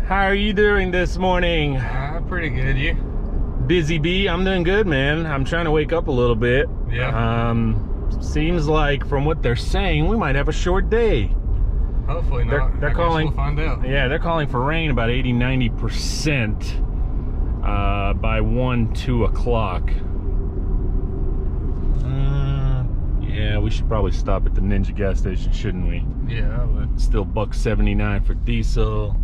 How are you doing this morning? Pretty good, you? Busy bee? I'm doing good, man. I'm trying to wake up a little bit. Yeah. Seems like from what they're saying, we might have a short day. Hopefully not. They're calling. We'll find out. Yeah, they're calling for rain about 80–90% by 1–2 o'clock. Yeah, we should probably stop at the Ninja gas station, shouldn't we? Yeah, I would. Still $1.79 for diesel.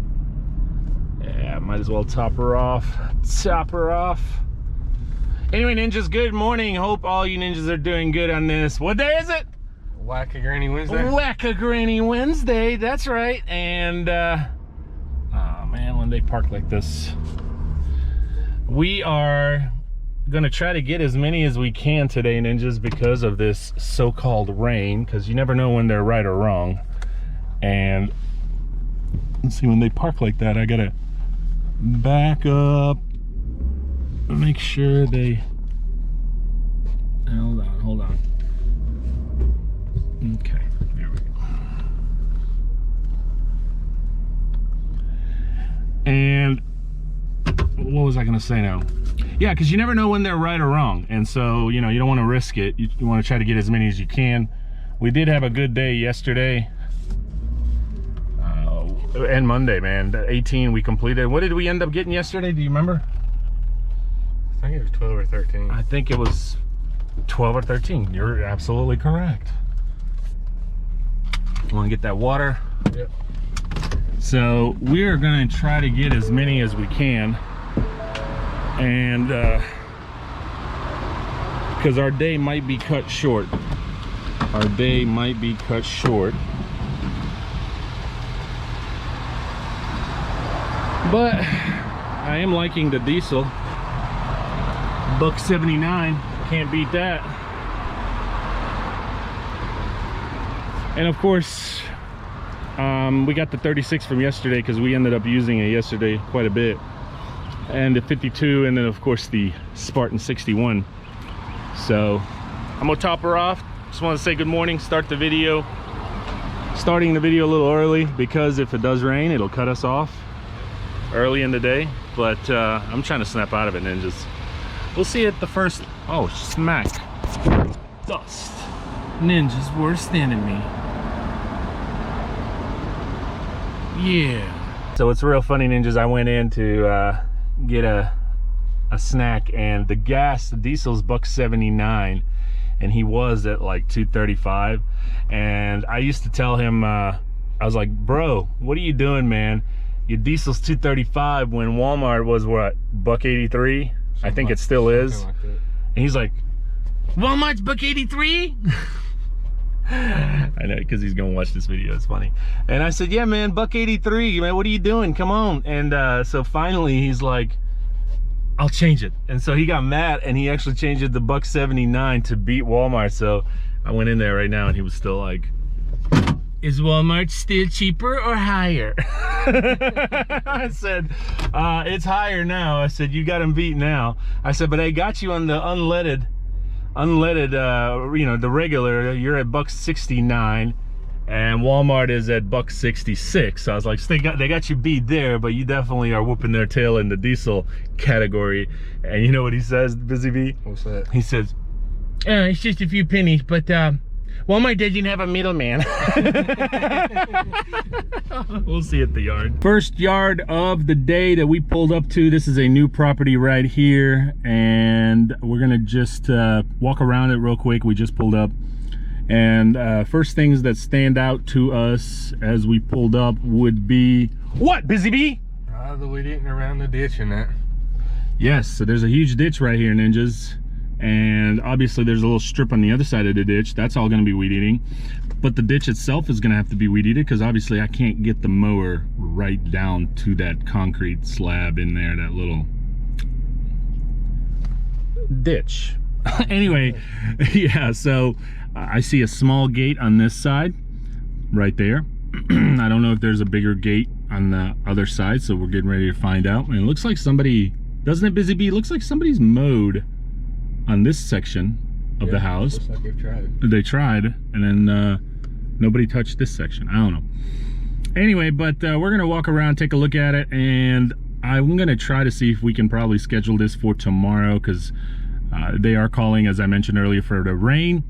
Yeah, might as well top her off. Top her off. Anyway, ninjas, good morning. Hope all you ninjas are doing good on this. What day is it? Whack-a-Granny Wednesday. Whack-a-Granny Wednesday. That's right. And oh man, when they park like this, we are gonna try to get as many as we can today, ninjas, because of this so-called rain. Because you never know when they're right or wrong. And let's see, when they park like that, I gotta back up, make sure they, hold on. Okay, there we go. And what was I gonna say now? Yeah, because you never know when they're right or wrong, and so you know, you don't want to risk it. You want to try to get as many as you can. We did have a good day yesterday and Monday, man. 18 we completed. What did we end up getting yesterday? Do you remember? I think it was 12 or 13. I think it was 12 or 13. You're absolutely correct. Want to get that water? Yep. So we're going to try to get as many as we can, and because our day might be cut short. Our day might be cut short. But I am liking the diesel. $1.79, can't beat that. And of course, we got the 36 from yesterday because we ended up using it yesterday quite a bit. And the 52, and then of course the Spartan 61. So I'm gonna top her off. Just want to say good morning, start the video. Starting the video a little early because if it does rain, it'll cut us off early in the day, but I'm trying to snap out of it, ninjas. We'll see at the first. Oh, smack. Dust. Ninjas worse than me. Yeah. So it's real funny, ninjas. I went in to get a snack, and the diesel's $1.79, and he was at like $2.35. And I used to tell him, I was like, bro, what are you doing, man? Your diesel's $2.35 when Walmart was what, $1.83? I think it still is. Like that. And he's like, Walmart's $1.83? I know, because he's gonna watch this video. It's funny. And I said, yeah, man, $1.83, man. What are you doing? Come on. And so finally, he's like, I'll change it. And so he got mad, and he actually changed it to $1.79 to beat Walmart. So I went in there right now, and he was still like, is Walmart still cheaper or higher? I said, it's higher now. I said, you got him beat now. I said, but I got you on the unleaded, you know, the regular. You're at $1.69, and Walmart is at $1.66. So I was like, so they got you beat there, but you definitely are whooping their tail in the diesel category. And you know what he says, Busy Bee? What's that? He says, it's just a few pennies, but Walmart doesn't have a middleman. We'll see at the yard. First yard of the day that we pulled up to. This is a new property right here, and we're gonna just walk around it real quick. We just pulled up, and first things that stand out to us as we pulled up would be what, Busy Bee? The weed eating around the ditch and that. Yes, so there's a huge ditch right here, ninjas. And obviously there's a little strip on the other side of the ditch. That's all going to be weed eating, but the ditch itself is going to have to be weed eated because obviously I can't get the mower right down to that concrete slab in there, that little ditch. Anyway, yeah, so I see a small gate on this side right there. I don't know if there's a bigger gate on the other side, so we're getting ready to find out. And it looks like somebody, doesn't it, Busy Bee? It looks like somebody's mowed on this section of the house. Looks like they've tried. They tried, and then nobody touched this section. I don't know. Anyway, but we're gonna walk around, take a look at it, and I'm gonna try to see if we can probably schedule this for tomorrow, because they are calling, as I mentioned earlier, for the rain,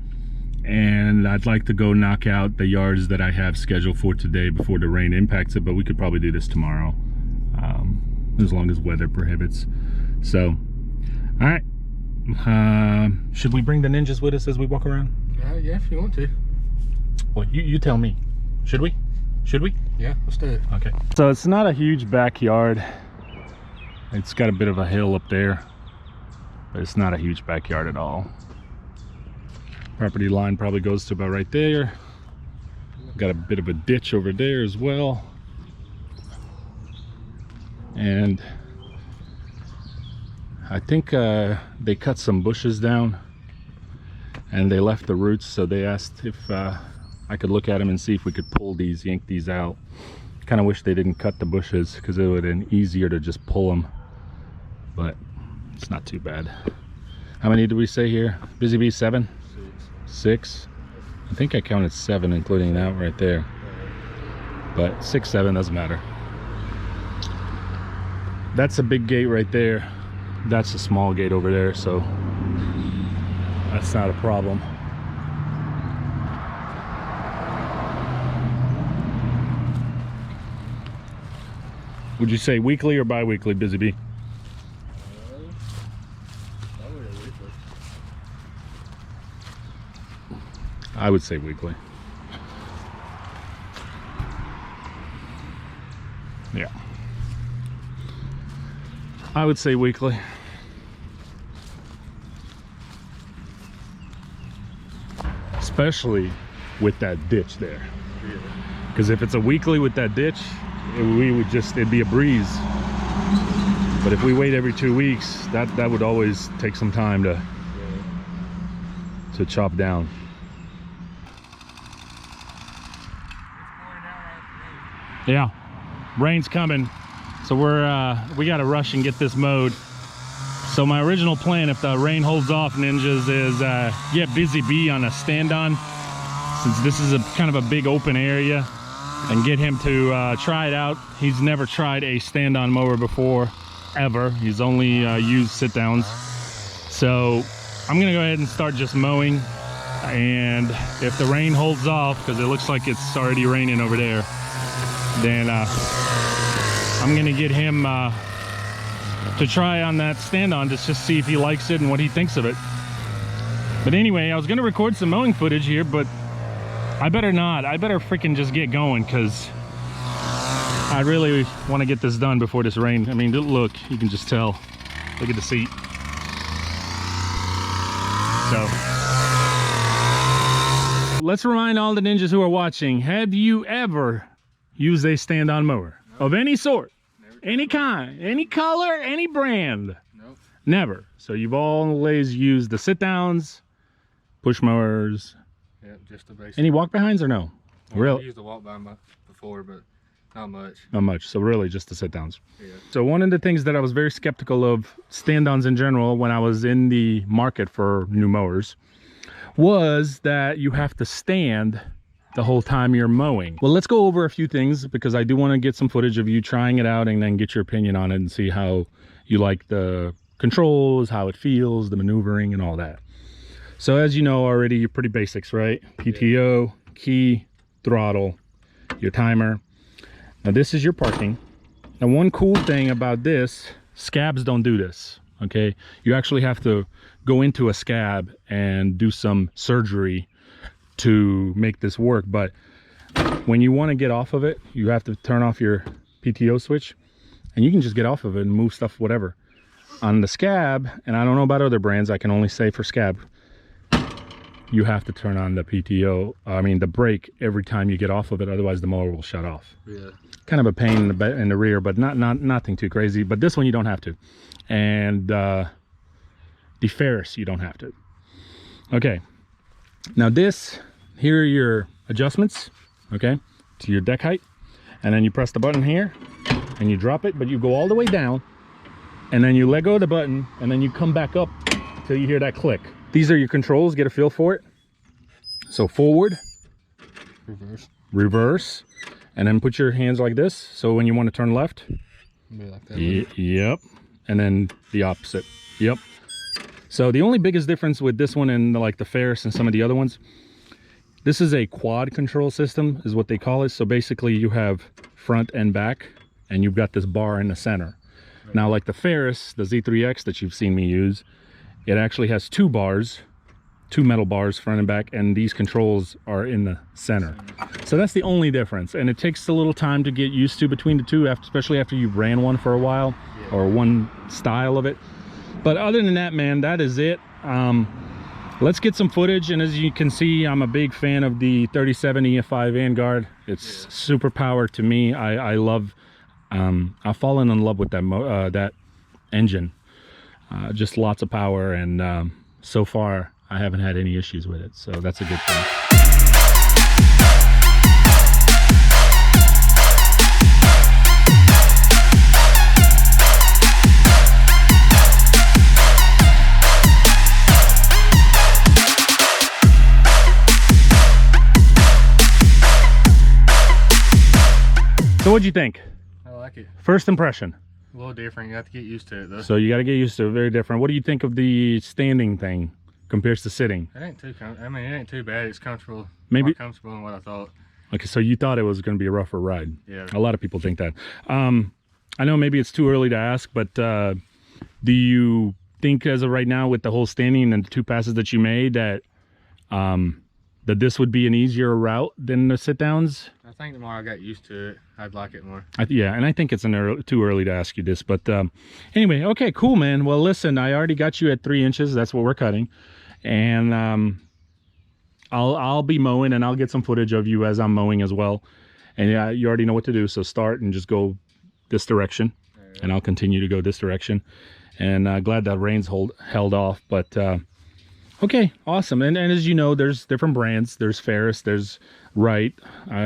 and I'd like to go knock out the yards that I have scheduled for today before the rain impacts it. But we could probably do this tomorrow, as long as weather prohibits. So, all right. Should we bring the ninjas with us as we walk around? Yeah, if you want to. Well, you tell me. Should we? Should we? Yeah, let's do it. Okay. So it's not a huge backyard. It's got a bit of a hill up there, but it's not a huge backyard at all. Property line probably goes to about right there. Got a bit of a ditch over there as well. And I think they cut some bushes down and they left the roots, so they asked if I could look at them and see if we could pull these, yank these out. Kind of wish they didn't cut the bushes, because it would have been easier to just pull them, but it's not too bad. How many did we say here? Busy Bee, 7? 6? I think I counted 7, including that right there, but 6, 7 doesn't matter. That's a big gate right there. That's a small gate over there, so that's not a problem. Would you say weekly or bi-weekly, Busy Bee? I would say weekly. Yeah. I would say weekly. Especially with that ditch there. Because if it's a weekly with that ditch, it'd be a breeze. But if we wait every 2 weeks, that would always take some time to chop down. Yeah, rain's coming, so we got to rush and get this mowed. So my original plan, if the rain holds off, ninjas, is get Busy Bee on a stand-on, since this is a kind of a big open area, and get him to try it out. He's never tried a stand-on mower before, ever. He's only used sit-downs. So I'm gonna go ahead and start just mowing, and if the rain holds off, because it looks like it's already raining over there, then I'm gonna get him to try on that stand-on, just see if he likes it and what he thinks of it. But anyway, I was gonna record some mowing footage here, but I better not. I better freaking just get going, because I really want to get this done before this rain. I mean, look, you can just tell. Look at the seat. So let's remind all the ninjas who are watching, have you ever used a stand-on mower? Nope. Of any sort? Never. Any kind, any color, any brand? Nope. Never. So you've always used the sit-downs, push mowers. Yeah, just the basic. Any walk-behinds or no? Well, Really? I used the walk-behind before, but not much. Not much. So really just the sit-downs. Yeah. So one of the things that I was very skeptical of stand-ons in general when I was in the market for new mowers was that you have to stand the whole time you're mowing. Well, let's go over a few things, because I do want to get some footage of you trying it out and then get your opinion on it and see how you like the controls, how it feels, the maneuvering and all that. So as you know already, you're pretty basics, right? PTO, key, throttle, your timer. Now this is your parking. Now one cool thing about this, scabs don't do this, okay? You actually have to go into a scab and do some surgery to make this work. But when you want to get off of it, you have to turn off your PTO switch, and you can just get off of it and move stuff, whatever. On the scab, and I don't know about other brands, I can only say for scab, you have to turn on the PTO, the brake every time you get off of it, otherwise the mower will shut off. Yeah. Kind of a pain in the rear, but nothing too crazy. But this one you don't have to. And the Ferris, you don't have to. Okay. Now this, here are your adjustments, okay, to your deck height. And then you press the button here and you drop it, but you go all the way down, and then you let go of the button, and then you come back up till you hear that click. These are your controls, get a feel for it. So forward, reverse, reverse, and then put your hands like this. So when you want to turn left, Be like that. yep, and then the opposite. Yep. So the only biggest difference with this one and like the Ferris and some of the other ones, this is a quad control system is what they call it. So basically you have front and back, and you've got this bar in the center. Now like the Ferris, the Z3X that you've seen me use, it actually has two bars, two metal bars front and back, and these controls are in the center. So that's the only difference, and it takes a little time to get used to between the two, especially after you've ran one for a while, or one style of it. But other than that, man, that is it. Let's get some footage, and as you can see, I'm a big fan of the 37 EF5 Vanguard. It's super power to me. I love, I've fallen in love with that that engine. Just lots of power, and so far I haven't had any issues with it, so that's a good thing. So what'd you think? I like it. First impression? A little different. You have to get used to it though. So you got to get used to it. Very different. What do you think of the standing thing compared to sitting? It ain't too. I mean, it ain't too bad. It's comfortable. Maybe more comfortable than what I thought. Okay, so you thought it was going to be a rougher ride. Yeah. A lot of people think that. I know maybe it's too early to ask, but do you think as of right now with the whole standing and the two passes that you made that that this would be an easier route than the sit downs? I think the more I got used to it, I'd like it more. Yeah, and I think it's too early to ask you this, but anyway, okay, cool, man. Well, listen, I already got you at 3 inches. That's what we're cutting, and I'll be mowing, and I'll get some footage of you as I'm mowing as well. And yeah, you already know what to do. So start and just go this direction, and I'll continue to go this direction. And glad that rain's held off, but okay, awesome. And as you know, there's different brands. There's Ferris, there's Wright.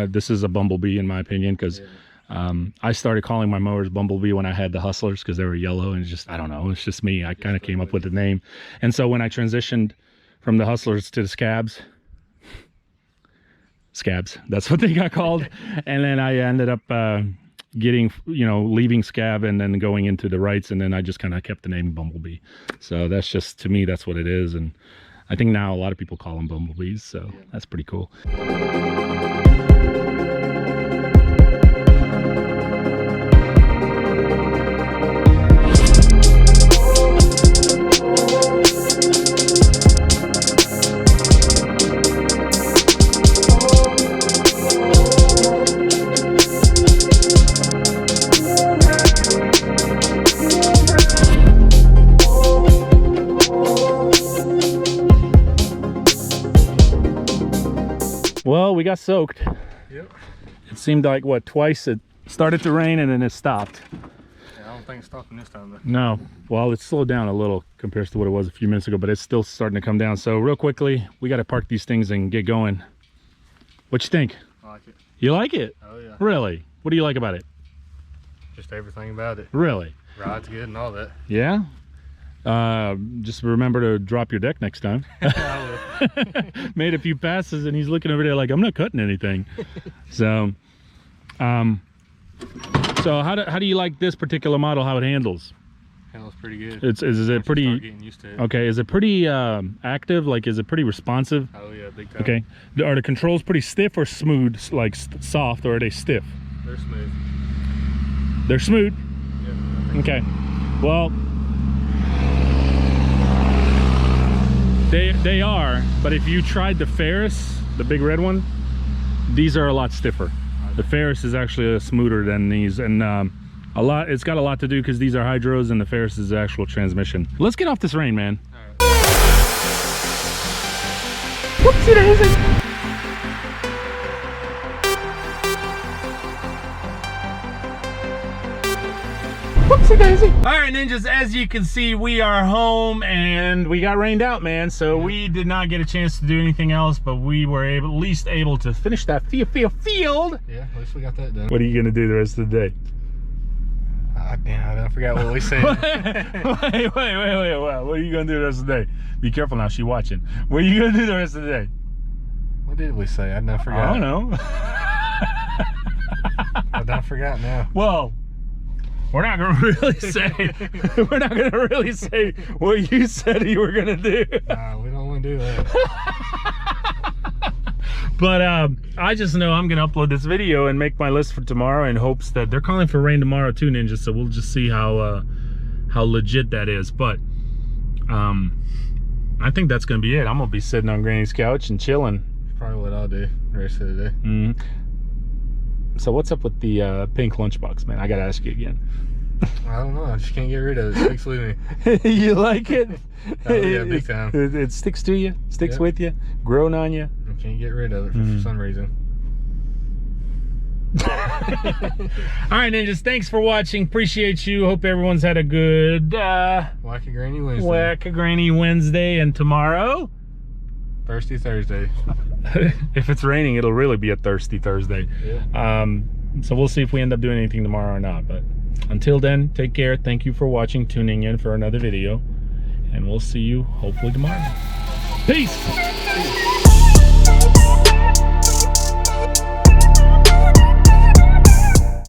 This is a Bumblebee in my opinion, because I started calling my mowers Bumblebee when I had the Hustlers, because they were yellow, and it's just, I don't know, it's just me. I kind of came up with the name. And so when I transitioned from the Hustlers to the Scabs, that's what they got called. And then I ended up getting, leaving Scab and then going into the Wrights, and then I just kind of kept the name Bumblebee. So that's just, to me, that's what it is. And I think now a lot of people call them Bumblebees, so that's pretty cool. Well, we got soaked. Yep. It seemed like, what, twice it started to rain and then it stopped. Yeah, I don't think it's stopping this time though. No. Well, it slowed down a little compared to what it was a few minutes ago, but it's still starting to come down. So real quickly, we got to park these things and get going. What you think? I like it. You like it? Oh yeah. Really? What do you like about it? Just everything about it. Really? Ride's good and all that. Yeah? Just remember to drop your deck next time. Made a few passes and he's looking over there like, I'm not cutting anything. So so how do you like this particular model, how it handles? Handles pretty good. Is it pretty, start getting used to it. okay, is it pretty active? Like, is it pretty responsive? Oh yeah, big time. Okay, are the controls pretty stiff or smooth, like soft, or are they stiff? They're smooth. They're smooth? Yeah. Okay, well, they are, but if you tried the Ferris, the big red one, these are a lot stiffer. The Ferris is actually smoother than these, and it's got a lot to do because these are hydros and the Ferris is the actual transmission. Let's get off this rain, man. All right. Whoopsie daisy. Whoopsie daisy. All right, ninjas, as you can see, we are home and we got rained out, man. So we did not get a chance to do anything else, but we were at least able to finish that field. Yeah, at least we got that done. What are you gonna do the rest of the day? I forgot what we said. wait. What are you gonna do the rest of the day? Be careful now, she's watching. What are you gonna do the rest of the day? What did we say? I forgot. I don't know. Don't forget now. Well, we're not gonna really say. We're not gonna really say what you said you were gonna do. Nah, we don't want to do that. But I just know I'm gonna upload this video and make my list for tomorrow in hopes that they're calling for rain tomorrow too, Ninja. So we'll just see how legit that is. But I think that's gonna be it. I'm gonna be sitting on Granny's couch and chilling. Probably what I'll do the rest of the day. Mm-hmm. So what's up with the pink lunchbox, man? I gotta ask you again. I don't know. I just can't get rid of it. It sticks with me. You like it? Oh, yeah, big time. It sticks to you, sticks Yep. with you, growing on you. I can't get rid of it for some reason. All right, Ninjas, thanks for watching. Appreciate you. Hope everyone's had a good Wacky Granny Wednesday. Whack-a-Granny Wednesday. And tomorrow, Thirsty Thursday. if it's raining, it'll really be a thirsty Thursday. Yeah. So we'll see if we end up doing anything tomorrow or not. But until then, take care. Thank you for watching, tuning in for another video, and we'll see you hopefully tomorrow. Peace.